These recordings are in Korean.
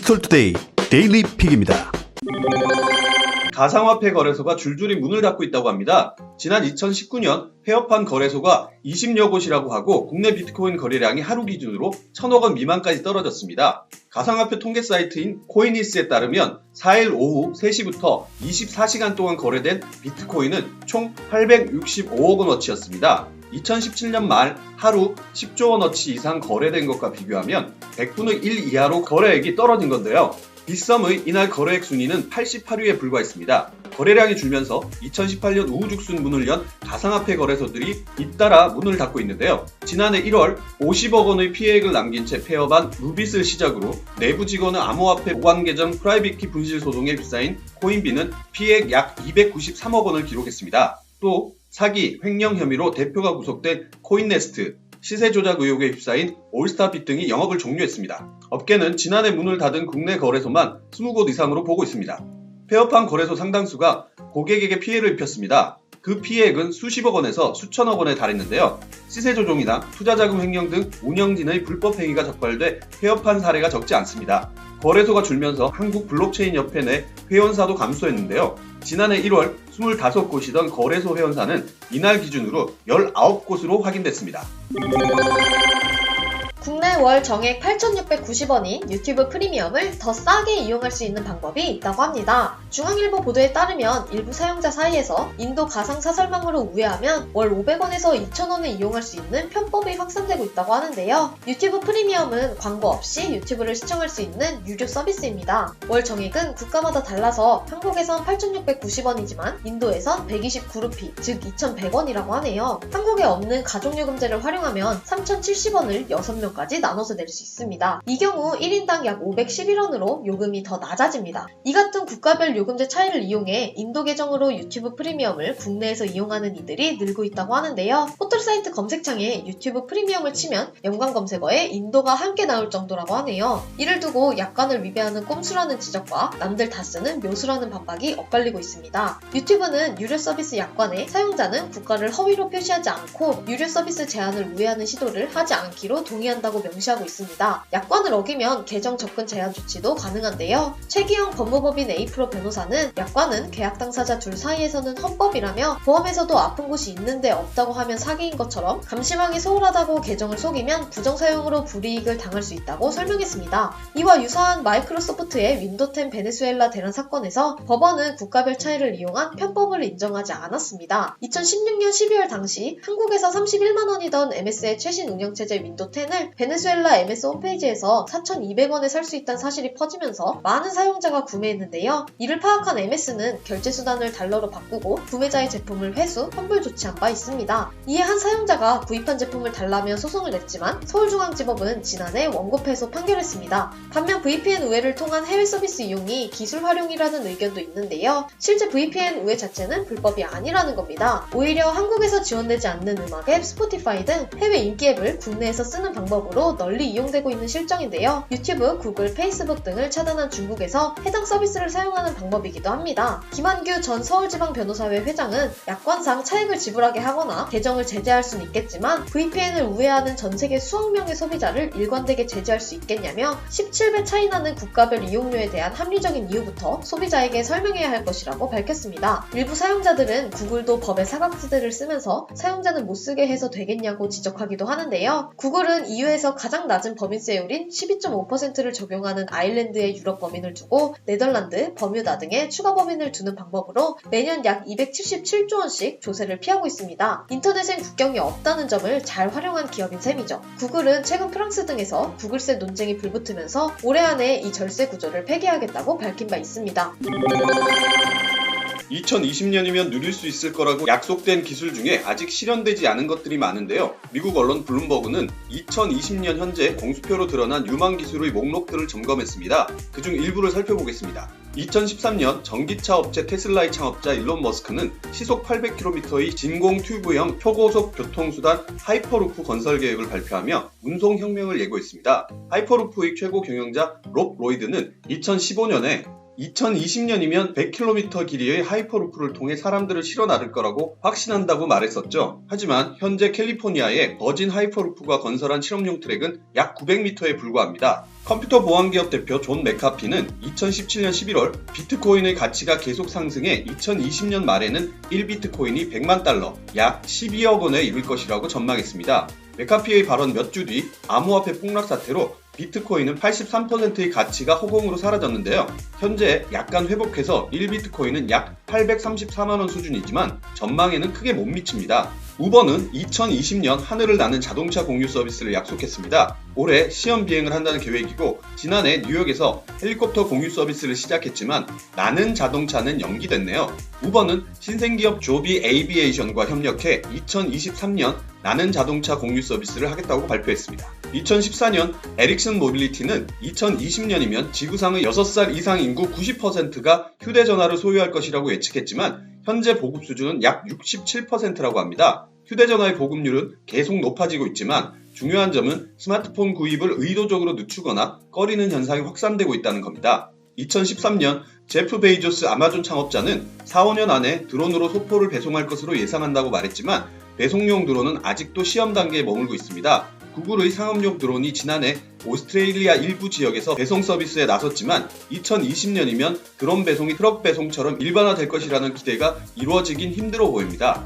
디지털투데이 데일리 픽입니다. 가상화폐 거래소가 줄줄이 문을 닫고 있다고 합니다. 지난 2019년 폐업한 거래소가 20여 곳이라고 하고 국내 비트코인 거래량이 하루 기준으로 1000억 원 미만까지 떨어졌습니다. 가상화폐 통계 사이트인 코인리스에 따르면 4일 오후 3시부터 24시간 동안 거래된 비트코인은 총 865억 원어치였습니다. 2017년 말 하루 10조 원어치 이상 거래된 것과 비교하면 100분의 1 이하로 거래액이 떨어진 건데요. 빗썸의 이날 거래액 순위는 88위에 불과했습니다. 거래량이 줄면서 2018년 우후죽순 문을 연 가상화폐 거래소들이 잇따라 문을 닫고 있는데요. 지난해 1월 50억 원의 피해액을 남긴 채 폐업한 루빗을 시작으로 내부 직원의 암호화폐 보관 계정 프라이빗키 분실 소송에 휩싸인 코인비는 피해액 약 293억 원을 기록했습니다. 또 사기, 횡령 혐의로 대표가 구속된 코인네스트, 시세 조작 의혹에 휩싸인 올스타빗 등이 영업을 종료했습니다. 업계는 지난해 문을 닫은 국내 거래소만 20곳 이상으로 보고 있습니다. 폐업한 거래소 상당수가 고객에게 피해를 입혔습니다. 그 피해액은 수십억 원에서 수천억 원에 달했는데요. 시세 조종이나 투자자금 횡령 등 운영진의 불법 행위가 적발돼 폐업한 사례가 적지 않습니다. 거래소가 줄면서 한국 블록체인 협회 내 회원사도 감소했는데요. 지난해 1월 25곳이던 거래소 회원사는 이날 기준으로 19곳으로 확인됐습니다. 국내 월 정액 8,690원인 유튜브 프리미엄을 더 싸게 이용할 수 있는 방법이 있다고 합니다. 중앙일보 보도에 따르면 일부 사용자 사이에서 인도 가상사설망으로 우회하면 월 500원에서 2,000원에 이용할 수 있는 편법이 확산되고 있다고 하는데요. 유튜브 프리미엄은 광고 없이 유튜브를 시청할 수 있는 유료 서비스입니다. 월 정액은 국가마다 달라서 한국에선 8,690원이지만 인도에선 129루피, 즉 2,100원이라고 하네요. 한국에 없는 가족요금제를 활용하면 3,070원을 6명 까지 나눠서 낼 수 있습니다. 이 경우 1인당 약 511원으로 요금이 더 낮아집니다. 이 같은 국가별 요금제 차이를 이용해 인도 계정으로 유튜브 프리미엄을 국내에서 이용하는 이들이 늘고 있다고 하는데요. 포털사이트 검색창에 유튜브 프리미엄을 치면 연관 검색어에 인도가 함께 나올 정도라고 하네요. 이를 두고 약관을 위배하는 꼼수라는 지적과 남들 다 쓰는 묘수라는 반박이 엇갈리고 있습니다. 유튜브는 유료 서비스 약관에 사용자는 국가를 허위로 표시하지 않고 유료 서비스 제한을 우회하는 시도를 하지 않기로 동의한다고 명시하고 있습니다. 약관을 어기면 계정 접근 제한 조치도 가능한데요. 최기영 법무법인 A프로 변호사는 약관은 계약 당사자 둘 사이에서는 헌법이라며 보험에서도 아픈 곳이 있는데 없다고 하면 사기인 것처럼 감시망이 소홀하다고 계정을 속이면 부정사용으로 불이익을 당할 수 있다고 설명했습니다. 이와 유사한 마이크로소프트의 윈도우 10 베네수엘라 대란 사건에서 법원은 국가별 차이를 이용한 편법을 인정하지 않았습니다. 2016년 12월 당시 한국에서 31만 원이던 MS의 최신 운영체제 윈도우 10을 베네수엘라 MS 홈페이지에서 4,200원에 살 수 있다는 사실이 퍼지면서 많은 사용자가 구매했는데요. 이를 파악한 MS는 결제 수단을 달러로 바꾸고 구매자의 제품을 회수, 환불 조치한 바 있습니다. 이에 한 사용자가 구입한 제품을 달라며 소송을 냈지만 서울중앙지법은 지난해 원고 패소 판결했습니다. 반면 VPN 우회를 통한 해외 서비스 이용이 기술 활용이라는 의견도 있는데요. 실제 VPN 우회 자체는 불법이 아니라는 겁니다. 오히려 한국에서 지원되지 않는 음악 앱, 스포티파이 등 해외 인기 앱을 국내에서 쓰는 방법으로 널리 이용되고 있는 실정인데요. 유튜브, 구글, 페이스북 등을 차단한 중국에서 해당 서비스를 사용하는 방법이기도 합니다. 김한규 전 서울지방변호사회 회장은 약관상 차액을 지불하게 하거나 계정을 제재할 수는 있겠지만 VPN을 우회하는 전세계 수억 명의 소비자를 일관되게 제재할 수 있겠냐며 17배 차이 나는 국가별 이용료에 대한 합리적인 이유부터 소비자에게 설명해야 할 것이라고 밝혔습니다. 일부 사용자들은 구글도 법의 사각지대를 쓰면서 사용자는 못 쓰게 해서 되겠냐고 지적하기도 하는데요. 구글은 EU에서 가장 낮은 법인세율인 12.5%를 적용하는 아일랜드의 유럽 법인을 두고 네덜란드, 버뮤다 등의 추가 법인을 두는 방법으로 매년 약 277조 원씩 조세를 피하고 있습니다. 인터넷엔 국경이 없다는 점을 잘 활용한 기업인 셈이죠. 구글은 최근 프랑스 등에서 구글세 논쟁이 불붙으면서 올해 안에 이 절세 구조를 폐기하겠다고 밝힌 바 있습니다. 2020년이면 누릴 수 있을 거라고 약속된 기술 중에 아직 실현되지 않은 것들이 많은데요. 미국 언론 블룸버그는 2020년 현재 공수표로 드러난 유망 기술의 목록들을 점검했습니다. 그중 일부를 살펴보겠습니다. 2013년 전기차 업체 테슬라의 창업자 일론 머스크는 시속 800km의 진공 튜브형 초고속 교통수단 하이퍼루프 건설 계획을 발표하며 운송혁명을 예고했습니다. 하이퍼루프의 최고 경영자 롭 로이드는 2015년에 2020년이면 100km 길이의 하이퍼루프를 통해 사람들을 실어 나를 거라고 확신한다고 말했었죠. 하지만 현재 캘리포니아에 버진 하이퍼루프가 건설한 실험용 트랙은 약 900m에 불과합니다. 컴퓨터 보안기업 대표 존 맥카피는 2017년 11월 비트코인의 가치가 계속 상승해 2020년 말에는 1비트코인이 100만 달러, 약 12억 원에 이를 것이라고 전망했습니다. 맥카피의 발언 몇 주 뒤 암호화폐 폭락 사태로 비트코인은 83%의 가치가 허공으로 사라졌는데요. 현재 약간 회복해서 1비트코인은 약 834만원 수준이지만 전망에는 크게 못 미칩니다. 우버는 2020년 하늘을 나는 자동차 공유 서비스를 약속했습니다. 올해 시험 비행을 한다는 계획이고 지난해 뉴욕에서 헬리콥터 공유 서비스를 시작했지만 나는 자동차는 연기됐네요. 우버는 신생기업 조비 에이비에이션과 협력해 2023년 나는 자동차 공유 서비스를 하겠다고 발표했습니다. 2014년 에릭슨 모빌리티는 2020년이면 지구상의 6살 이상 인구 90%가 휴대전화를 소유할 것이라고 예측했지만 현재 보급 수준은 약 67%라고 합니다. 휴대전화의 보급률은 계속 높아지고 있지만 중요한 점은 스마트폰 구입을 의도적으로 늦추거나 꺼리는 현상이 확산되고 있다는 겁니다. 2013년 제프 베이조스 아마존 창업자는 4-5년 안에 드론으로 소포를 배송할 것으로 예상한다고 말했지만 배송용 드론은 아직도 시험 단계에 머물고 있습니다. 구글의 상업용 드론이 지난해 오스트레일리아 일부 지역에서 배송 서비스에 나섰지만 2020년이면 드론 배송이 트럭 배송처럼 일반화될 것이라는 기대가 이루어지긴 힘들어 보입니다.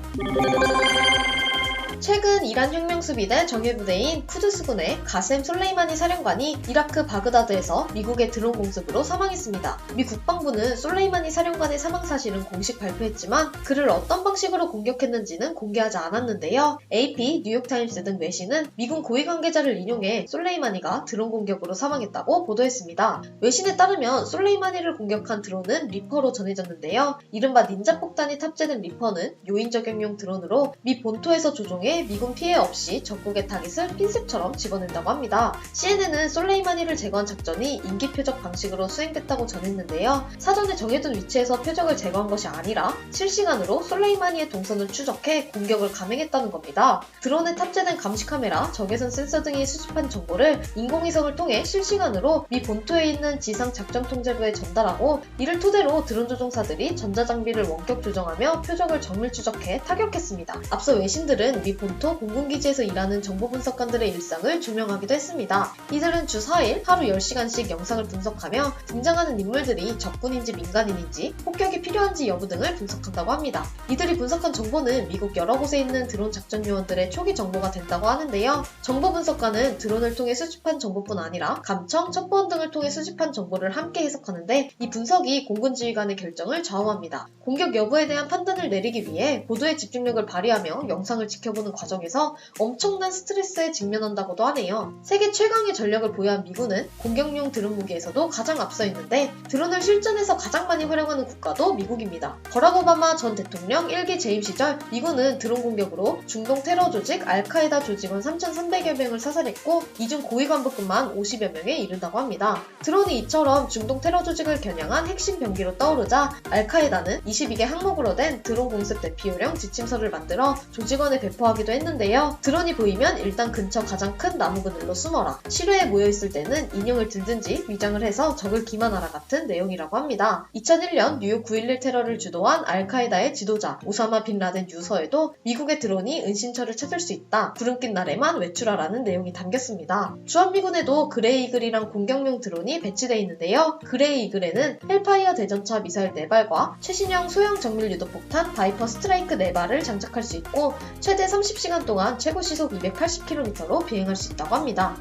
최근 이란 혁명수비대 정예부대인 쿠드스군의 가셈 솔레이마니 사령관이 이라크 바그다드에서 미국의 드론 공습으로 사망했습니다. 미 국방부는 솔레이마니 사령관의 사망 사실은 공식 발표했지만 그를 어떤 방식으로 공격했는지는 공개하지 않았는데요. AP, 뉴욕타임스 등 외신은 미군 고위 관계자를 인용해 솔레이마니가 드론 공격으로 사망했다고 보도했습니다. 외신에 따르면 솔레이마니를 공격한 드론은 리퍼로 전해졌는데요. 이른바 닌자 폭탄이 탑재된 리퍼는 요인 저격용 드론으로 미 본토에서 조종해 미군 피해 없이 적국의 타깃을 핀셋처럼 집어낸다고 합니다. CNN은 솔레이마니를 제거한 작전이 인기 표적 방식으로 수행됐다고 전했는데요. 사전에 정해둔 위치에서 표적을 제거한 것이 아니라 실시간으로 솔레이마니의 동선을 추적해 공격을 감행했다는 겁니다. 드론에 탑재된 감시 카메라, 적외선 센서 등이 수집한 정보를 인공위성을 통해 실시간으로 미 본토에 있는 지상 작전 통제부에 전달하고 이를 토대로 드론 조종사들이 전자장비를 원격 조정하며 표적을 정밀 추적해 타격했습니다. 앞서 외신들은 미 본토 공군기지에서 일하는 정보분석관들의 일상을 조명하기도 했습니다. 이들은 주 4일 하루 10시간씩 영상을 분석하며 등장하는 인물들이 적군인지 민간인인지 폭격이 필요한지 여부 등을 분석한다고 합니다. 이들이 분석한 정보는 미국 여러 곳에 있는 드론 작전 요원들의 초기 정보가 된다고 하는데요. 정보분석관은 드론을 통해 수집한 정보뿐 아니라 감청, 첩보원 등을 통해 수집한 정보를 함께 해석하는데 이 분석이 공군 지휘관의 결정을 좌우합니다. 공격 여부에 대한 판단을 내리기 위해 고도의 집중력을 발휘하며 영상을 지켜보는 과정에서 엄청난 스트레스에 직면한다고도 하네요. 세계 최강의 전력을 보유한 미군은 공격용 드론 무기에서도 가장 앞서 있는데 드론을 실전에서 가장 많이 활용하는 국가도 미국입니다. 버락 오바마 전 대통령 1기 재임 시절 미군은 드론 공격으로 중동 테러 조직 알카에다 조직원 3,300여 명을 사살했고 이중 고위 간부급만 50여 명에 이른다고 합니다. 드론이 이처럼 중동 테러 조직을 겨냥한 핵심 병기로 떠오르자 알카에다는 22개 항목으로 된 드론 공습 대피요령 지침서를 만들어 조직원에 배포하기도 했는데요. 드론이 보이면 일단 근처 가장 큰 나무 그늘로 숨어라. 실외에 모여있을 때는 인형을 들든지 위장을 해서 적을 기만하라 같은 내용이라고 합니다. 2001년 뉴욕 9.11 테러를 주도한 알카에다의 지도자 오사마 빈 라덴 유서에도 미국의 드론이 은신처를 찾을 수 있다. 구름 낀 날에만 외출하라는 내용이 담겼습니다. 주한미군에도 그레이 이글이란 공격용 드론이 배치되어 있는데요. 그레이 이글에는 헬파이어 대전차 미사일 4발과 최신형 소형 정밀 유도폭탄 바이퍼 스트라이크 4발을 장착할 수 있고 최대 30시간 동안 최고 시속 280km로 비행할 수 있다고 합니다.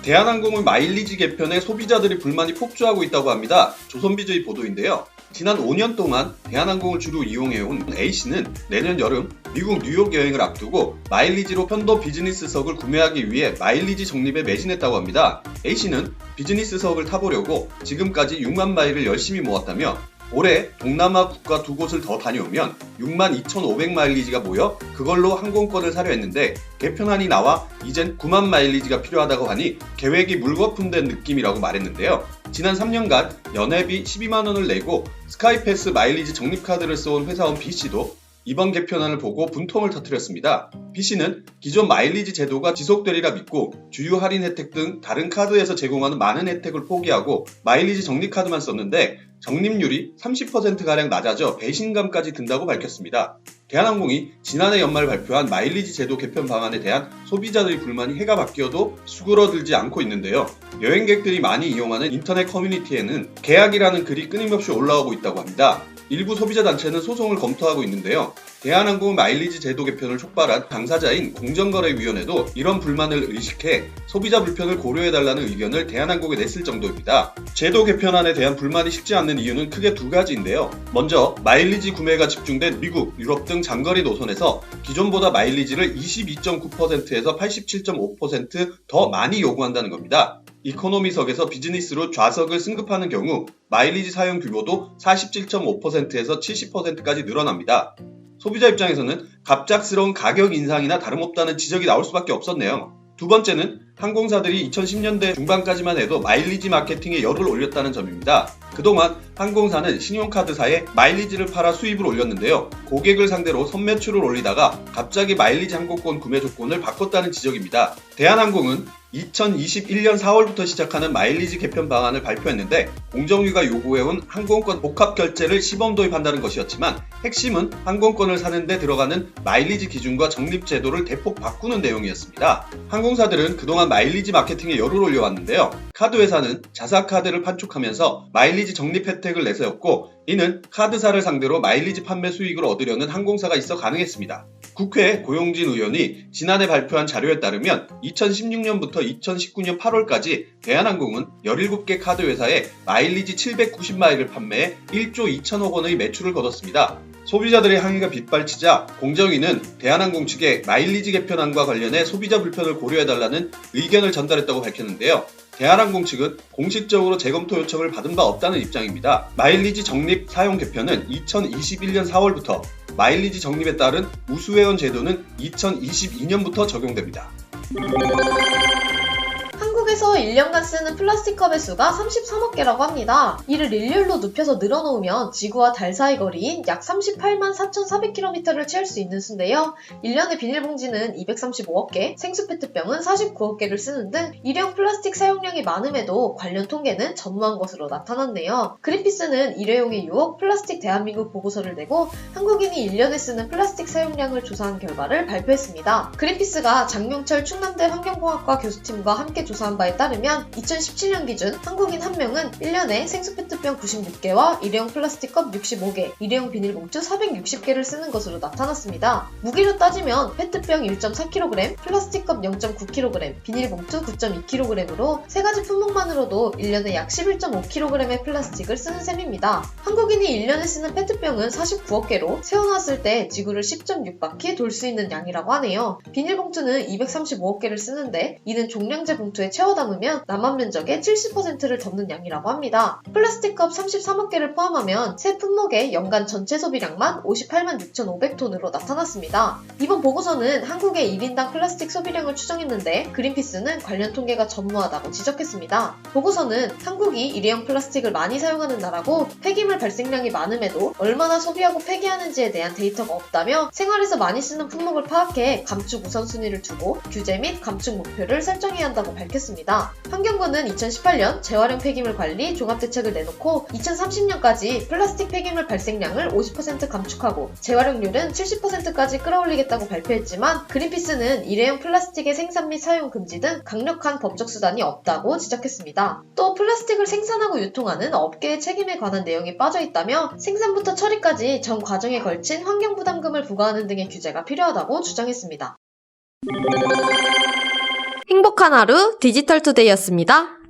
대한항공의 마일리지 개편에 소비자들의 불만이 폭주하고 있다고 합니다. 조선비즈의 보도인데요. 지난 5년 동안 대한항공을 주로 이용해온 A씨는 내년 여름 미국 뉴욕 여행을 앞두고 마일리지로 편도 비즈니스석을 구매하기 위해 마일리지 적립에 매진했다고 합니다. A씨는 비즈니스석을 타보려고 지금까지 6만 마일을 열심히 모았다며 올해 동남아 국가 2곳을 더 다녀오면 62,500마일리지가 모여 그걸로 항공권을 사려 했는데 개편안이 나와 이젠 9만 마일리지가 필요하다고 하니 계획이 물거품된 느낌이라고 말했는데요. 지난 3년간 연회비 12만원을 내고 스카이패스 마일리지 적립카드를 써온 회사원 B씨도 이번 개편안을 보고 분통을 터뜨렸습니다. PC는 기존 마일리지 제도가 지속되리라 믿고 주유 할인 혜택 등 다른 카드에서 제공하는 많은 혜택을 포기하고 마일리지 적립카드만 썼는데 적립률이 30%가량 낮아져 배신감까지 든다고 밝혔습니다. 대한항공이 지난해 연말 발표한 마일리지 제도 개편 방안에 대한 소비자들의 불만이 해가 바뀌어도 수그러들지 않고 있는데요. 여행객들이 많이 이용하는 인터넷 커뮤니티에는 계약이라는 글이 끊임없이 올라오고 있다고 합니다. 일부 소비자 단체는 소송을 검토하고 있는데요. 대한항공 마일리지 제도 개편을 촉발한 당사자인 공정거래위원회도 이런 불만을 의식해 소비자 불편을 고려해달라는 의견을 대한항공에 냈을 정도입니다. 제도 개편안에 대한 불만이 식지 않는 이유는 크게 두 가지인데요. 먼저 마일리지 구매가 집중된 미국, 유럽 등 장거리 노선에서 기존보다 마일리지를 22.9%에서 87.5% 더 많이 요구한다는 겁니다. 이코노미석에서 비즈니스로 좌석을 승급하는 경우 마일리지 사용 규모도 47.5%에서 70%까지 늘어납니다. 소비자 입장에서는 갑작스러운 가격 인상이나 다름없다는 지적이 나올 수밖에 없었네요. 두 번째는 항공사들이 2010년대 중반까지만 해도 마일리지 마케팅에 열을 올렸다는 점입니다. 그동안 항공사는 신용카드사에 마일리지를 팔아 수입을 올렸는데요. 고객을 상대로 선매출을 올리다가 갑자기 마일리지 항공권 구매 조건을 바꿨다는 지적입니다. 대한항공은 2021년 4월부터 시작하는 마일리지 개편 방안을 발표했는데 공정위가 요구해온 항공권 복합 결제를 시범 도입한다는 것이었지만 핵심은 항공권을 사는 데 들어가는 마일리지 기준과 적립 제도를 대폭 바꾸는 내용이었습니다. 항공사들은 그동안 마일리지 마케팅에 열을 올려왔는데요. 카드회사는 자사카드를 판촉하면서 마일리지 적립 혜택을 내세웠고 이는 카드사를 상대로 마일리지 판매 수익을 얻으려는 항공사가 있어 가능했습니다. 국회 고용진 의원이 지난해 발표한 자료에 따르면 2016년부터 2019년 8월까지 대한항공은 17개 카드회사에 마일리지 790마일을 판매해 1조 2천억 원의 매출을 거뒀습니다. 소비자들의 항의가 빗발치자 공정위는 대한항공 측에 마일리지 개편안과 관련해 소비자 불편을 고려해달라는 의견을 전달했다고 밝혔는데요. 대한항공 측은 공식적으로 재검토 요청을 받은 바 없다는 입장입니다. 마일리지 적립 사용 개편은 2021년 4월부터, 마일리지 적립에 따른 우수회원 제도는 2022년부터 적용됩니다. 한국에서 1년간 쓰는 플라스틱 컵의 수가 33억 개라고 합니다. 이를 일렬로 눕혀서 늘어놓으면 지구와 달 사이 거리인 약 38만 4,400km를 채울 수 있는 수인데요. 1년에 비닐봉지는 235억 개, 생수 페트병은 49억 개를 쓰는 등 일회용 플라스틱 사용량이 많음에도 관련 통계는 전무한 것으로 나타났네요. 그린피스는 일회용의 유혹 플라스틱 대한민국 보고서를 내고 한국인이 1년에 쓰는 플라스틱 사용량을 조사한 결과를 발표했습니다. 그린피스가 장용철 충남대 환경공학과 교수팀과 함께 조사한 바에 따르면 2017년 기준 한국인 한 명은 1년에 생수 페트병 96개와 일회용 플라스틱 컵 65개, 일회용 비닐봉투 460개를 쓰는 것으로 나타났습니다. 무게로 따지면 페트병 1.4kg, 플라스틱 컵 0.9kg, 비닐봉투 9.2kg으로 세 가지 품목만으로도 1년에 약 11.5kg의 플라스틱을 쓰는 셈입니다. 한국인이 1년에 쓰는 페트병은 49억 개로 세워놨을 때 지구를 10.6바퀴 돌 수 있는 양이라고 하네요. 비닐봉투는 235억 개를 쓰는데 이는 종량제 봉투에 채워 담으면 남한 면적의 70%를 덮는 양이라고 합니다. 플라스틱 컵 33억 개를 포함하면 세 품목의 연간 전체 소비량만 58만 6,500톤으로 나타났습니다. 이번 보고서는 한국의 1인당 플라스틱 소비량을 추정했는데 그린피스는 관련 통계가 전무하다고 지적했습니다. 보고서는 한국이 일회용 플라스틱을 많이 사용하는 나라고 폐기물 발생량이 많음에도 얼마나 소비하고 폐기하는지에 대한 데이터가 없다며 생활에서 많이 쓰는 품목을 파악해 감축 우선순위를 두고 규제 및 감축 목표를 설정해야 한다고 밝혔습니다. 환경부는 2018년 재활용 폐기물 관리 종합대책을 내놓고 2030년까지 플라스틱 폐기물 발생량을 50% 감축하고 재활용률은 70%까지 끌어올리겠다고 발표했지만 그린피스는 일회용 플라스틱의 생산 및 사용 금지 등 강력한 법적 수단이 없다고 지적했습니다. 또 플라스틱을 생산하고 유통하는 업계의 책임에 관한 내용이 빠져있다며 생산부터 처리까지 전 과정에 걸친 환경부담금을 부과하는 등의 규제가 필요하다고 주장했습니다. 행복한 하루 디지털투데이였습니다.